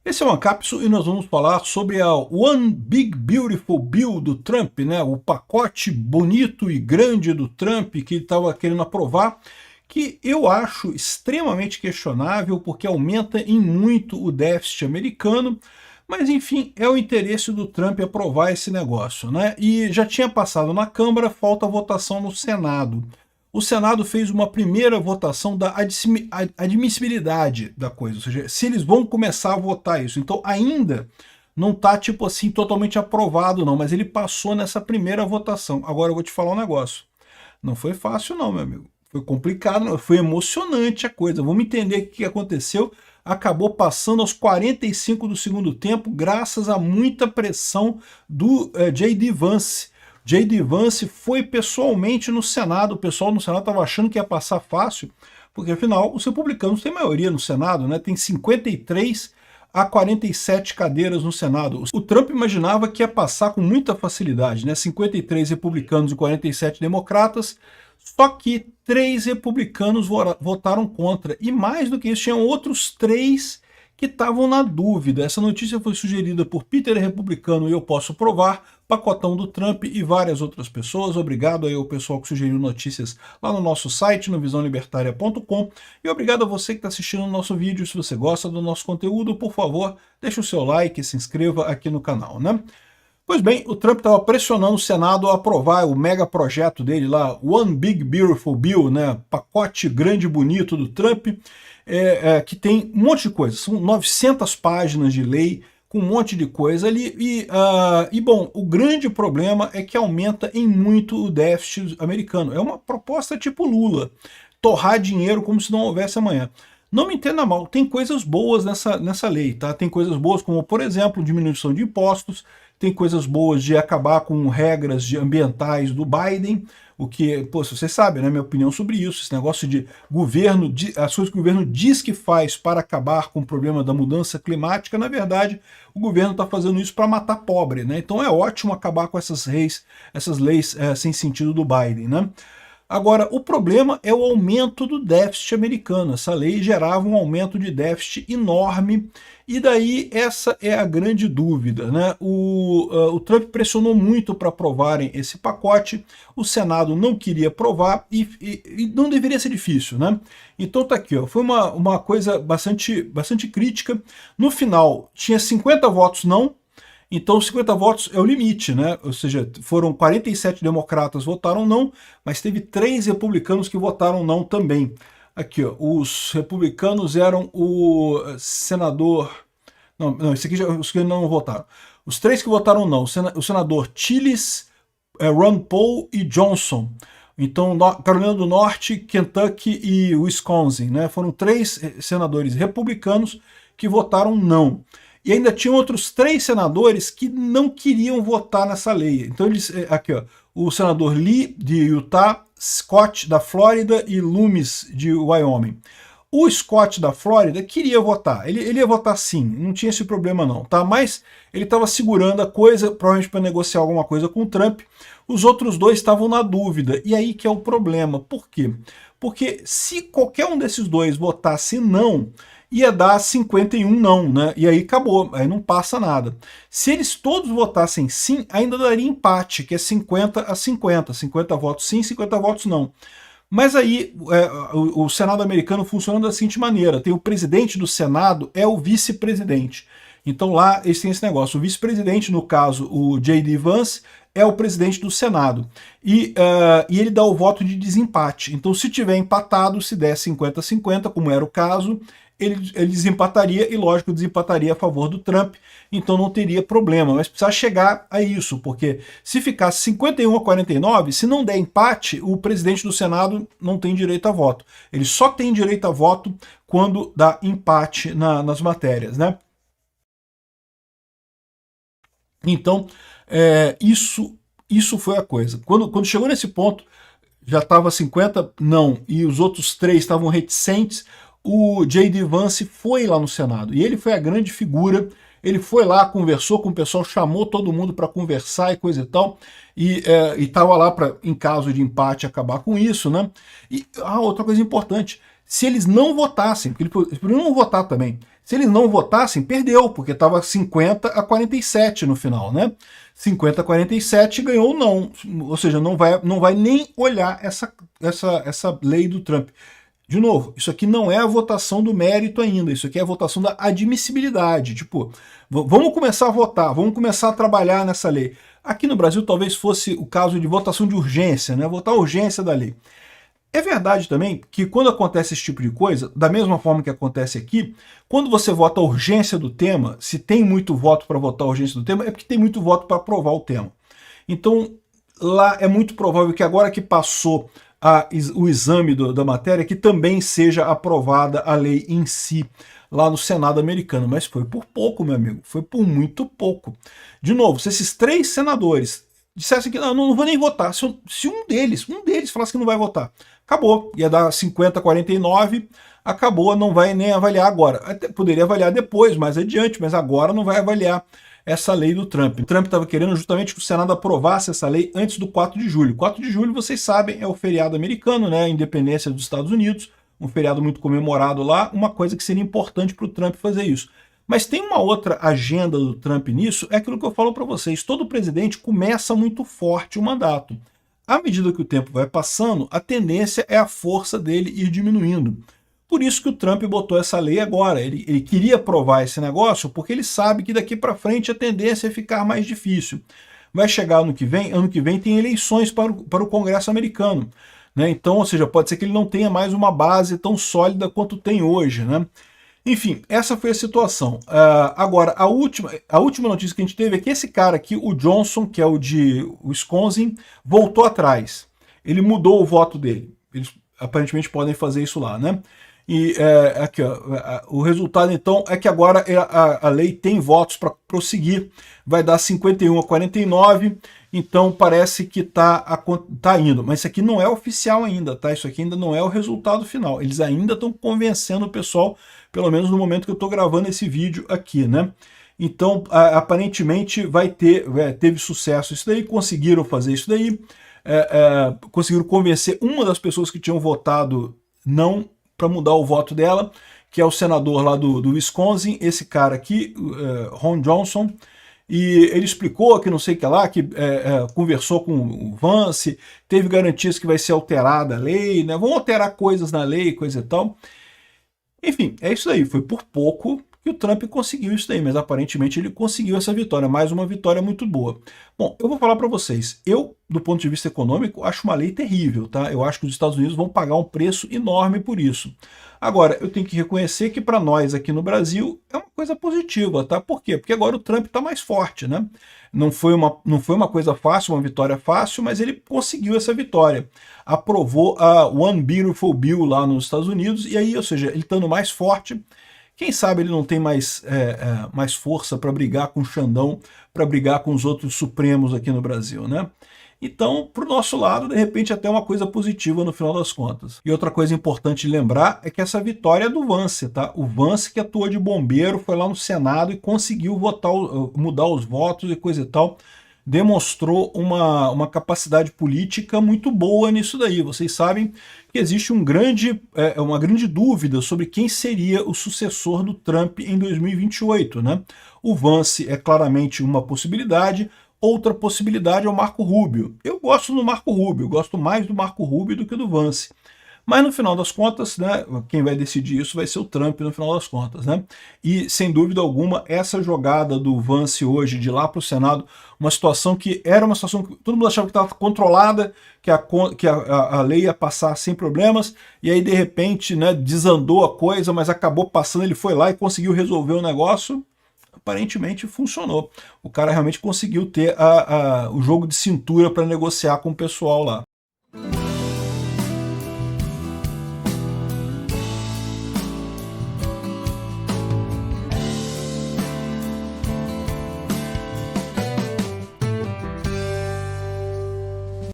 Esse é o Ancapsu e nós vamos falar sobre a One Big Beautiful Bill do Trump, né? O pacote bonito e grande do Trump que ele estava querendo aprovar, que eu acho extremamente questionável porque aumenta em muito o déficit americano, mas enfim, é o interesse do Trump aprovar esse negócio, né? E já tinha passado na Câmara, falta votação no Senado. O Senado fez uma primeira votação da admissibilidade da coisa, ou seja, se eles vão começar a votar isso. Então ainda não está tipo assim totalmente aprovado não, mas ele passou nessa primeira votação. Agora eu vou te falar um negócio. Não foi fácil não, meu amigo. Foi complicado, foi emocionante a coisa. Vamos entender o que aconteceu. Acabou passando aos 45 do segundo tempo, graças a muita pressão do J.D. Vance. J.D. Vance foi pessoalmente no Senado, o pessoal no Senado estava achando que ia passar fácil, porque afinal os republicanos têm maioria no Senado, né? Tem 53 a 47 cadeiras no Senado. O Trump imaginava que ia passar com muita facilidade, né? 53 republicanos e 47 democratas, só que 3 republicanos votaram contra, e mais do que isso, tinham outros 3 que estavam na dúvida. Essa notícia foi sugerida por Peter Republicano e eu posso provar, Pacotão do Trump e várias outras pessoas. Obrigado aí ao pessoal que sugeriu notícias lá no nosso site, no visãolibertaria.com, e obrigado a você que está assistindo o nosso vídeo. Se você gosta do nosso conteúdo, por favor, deixe o seu like e se inscreva aqui no canal, né? Pois bem, o Trump estava pressionando o Senado a aprovar o mega projeto dele lá, One Big Beautiful Bill, né? Pacote grande e bonito do Trump, que tem um monte de coisa, são 900 páginas de lei, com um monte de coisa ali, bom, o grande problema é que aumenta em muito o déficit americano. É uma proposta tipo Lula, torrar dinheiro como se não houvesse amanhã. Não me entenda mal, tem coisas boas nessa lei, tá? Tem coisas boas como, por exemplo, diminuição de impostos, tem coisas boas de acabar com regras ambientais do Biden, o que, pô, você sabe, né, minha opinião sobre isso, esse negócio de governo, as coisas que o governo diz que faz para acabar com o problema da mudança climática, na verdade, o governo está fazendo isso para matar pobre, né? Então é ótimo acabar com essas leis sem sentido do Biden, né? Agora, o problema é o aumento do déficit americano. Essa lei gerava um aumento de déficit enorme, e daí essa é a grande dúvida, né? O Trump pressionou muito para aprovarem esse pacote, o Senado não queria aprovar, e não deveria ser difícil, né? Então tá aqui, ó, foi uma coisa bastante crítica. No final, tinha 50 votos não, então 50 votos é o limite, né? Ou seja, foram 47 democratas votaram não, mas teve 3 republicanos que votaram não também. Aqui, ó, os republicanos eram o senador... Não, esse aqui os que não votaram. Os 3 que votaram não, o senador Tillis, Ron Paul e Johnson. Então, Carolina do Norte, Kentucky e Wisconsin, né? Foram 3 senadores republicanos que votaram não. E ainda tinham outros 3 senadores que não queriam votar nessa lei. Então eles, aqui ó, o senador Lee de Utah, Scott da Flórida e Loomis de Wyoming. O Scott da Flórida queria votar, ele ia votar sim, não tinha esse problema não, tá? Mas ele estava segurando a coisa, provavelmente para negociar alguma coisa com o Trump. Os outros 2 estavam na dúvida, e aí que é o problema. Por quê? Porque se qualquer um desses 2 votasse não, ia dar 51 não, né? E aí acabou, aí não passa nada. Se eles todos votassem sim, ainda daria empate, que é 50 a 50, 50 votos sim, 50 votos não. Mas aí o Senado americano funciona da seguinte maneira, tem o presidente do Senado, é o vice-presidente. Então lá eles têm esse negócio, o vice-presidente, no caso o J.D. Vance, é o presidente do Senado. E ele dá o voto de desempate. Então se tiver empatado, se der 50 a 50, como era o caso, ele desempataria, e lógico, desempataria a favor do Trump, então não teria problema, mas precisa chegar a isso, porque se ficar 51 a 49, se não der empate, o presidente do Senado não tem direito a voto. Ele só tem direito a voto quando dá empate nas matérias, né? Então, isso foi a coisa. Quando chegou nesse ponto, já estava 50 não, e os outros 3 estavam reticentes, o J.D. Vance foi lá no Senado, e ele foi a grande figura, ele foi lá, conversou com o pessoal, chamou todo mundo para conversar e coisa e tal, e estava lá para, em caso de empate, acabar com isso, né? E outra coisa importante, se eles não votassem, porque eles poderiam não votar também. Se eles não votassem, perdeu, porque estava 50-47 no final, né? 50-47 ganhou não, ou seja, não vai nem olhar essa lei do Trump. De novo, isso aqui não é a votação do mérito ainda, isso aqui é a votação da admissibilidade. Tipo, vamos começar a votar, vamos começar a trabalhar nessa lei. Aqui no Brasil talvez fosse o caso de votação de urgência, né? Votar a urgência da lei. É verdade também que quando acontece esse tipo de coisa, da mesma forma que acontece aqui, quando você vota a urgência do tema, se tem muito voto para votar a urgência do tema, é porque tem muito voto para aprovar o tema. Então, lá é muito provável que agora que passou o exame da matéria, que também seja aprovada a lei em si, lá no Senado americano. Mas foi por pouco, meu amigo, foi por muito pouco. De novo, se esses 3 senadores dissessem que não vou nem votar, se um deles falasse que não vai votar, acabou, ia dar 50-49, acabou, não vai nem avaliar agora. Até poderia avaliar depois, mais adiante, mas agora não vai avaliar essa lei do Trump. O Trump estava querendo justamente que o Senado aprovasse essa lei antes do 4 de julho. 4 de julho, vocês sabem, é o feriado americano, né, a independência dos Estados Unidos, um feriado muito comemorado lá, uma coisa que seria importante para o Trump fazer isso. Mas tem uma outra agenda do Trump nisso, é aquilo que eu falo para vocês, todo presidente começa muito forte o mandato. À medida que o tempo vai passando, a tendência é a força dele ir diminuindo. Por isso que o Trump botou essa lei agora. Ele queria aprovar esse negócio porque ele sabe que daqui para frente a tendência é ficar mais difícil. Vai chegar ano que vem tem eleições para o Congresso americano, né? Então, ou seja, pode ser que ele não tenha mais uma base tão sólida quanto tem hoje, né? Enfim, essa foi a situação. Agora, a última notícia que a gente teve é que esse cara aqui, o Johnson, que é o de Wisconsin, voltou atrás. Ele mudou o voto dele. Eles aparentemente podem fazer isso lá, né? E aqui, ó, o resultado então é que agora a lei tem votos para prosseguir, vai dar 51-49, então parece que tá indo, mas isso aqui não é oficial ainda, tá? Isso aqui ainda não é o resultado final, eles ainda estão convencendo o pessoal, pelo menos no momento que eu estou gravando esse vídeo aqui, né? Então, aparentemente teve sucesso isso daí, conseguiram fazer isso daí, conseguiram convencer uma das pessoas que tinham votado não para mudar o voto dela, que é o senador lá do Wisconsin, esse cara aqui, Ron Johnson, e ele explicou que não sei o que lá, que conversou com o Vance, teve garantias que vai ser alterada a lei, né? Vão alterar coisas na lei, coisa e tal. Enfim, é isso aí, foi por pouco que o Trump conseguiu isso daí, mas aparentemente ele conseguiu essa vitória, mais uma vitória muito boa. Bom, eu vou falar para vocês, eu, do ponto de vista econômico, acho uma lei terrível, tá? Eu acho que os Estados Unidos vão pagar um preço enorme por isso. Agora, eu tenho que reconhecer que para nós aqui no Brasil é uma coisa positiva, tá? Por quê? Porque agora o Trump está mais forte, né? Não foi uma coisa fácil, uma vitória fácil, mas ele conseguiu essa vitória. Aprovou a One Beautiful Bill lá nos Estados Unidos, e aí, ou seja, ele estando mais forte, quem sabe ele não tem mais força para brigar com o Xandão, para brigar com os outros supremos aqui no Brasil, né? Então, para o nosso lado, de repente, até uma coisa positiva no final das contas. E outra coisa importante de lembrar é que essa vitória é do Vance, tá? O Vance que atua de bombeiro, foi lá no Senado e conseguiu mudar os votos e coisa e tal. Demonstrou uma capacidade política muito boa nisso daí. Vocês sabem que existe uma grande dúvida sobre quem seria o sucessor do Trump em 2028, né? O Vance é claramente uma possibilidade. Outra possibilidade é o Marco Rubio. Eu gosto do Marco Rubio, gosto mais do Marco Rubio do que do Vance. Mas no final das contas, né, quem vai decidir isso vai ser o Trump no final das contas, né? E sem dúvida alguma, essa jogada do Vance hoje de ir lá para o Senado, uma situação que era uma situação que todo mundo achava que estava controlada, que a lei ia passar sem problemas, e aí de repente, né, desandou a coisa, mas acabou passando, ele foi lá e conseguiu resolver o negócio. Aparentemente funcionou. O cara realmente conseguiu ter o jogo de cintura para negociar com o pessoal lá.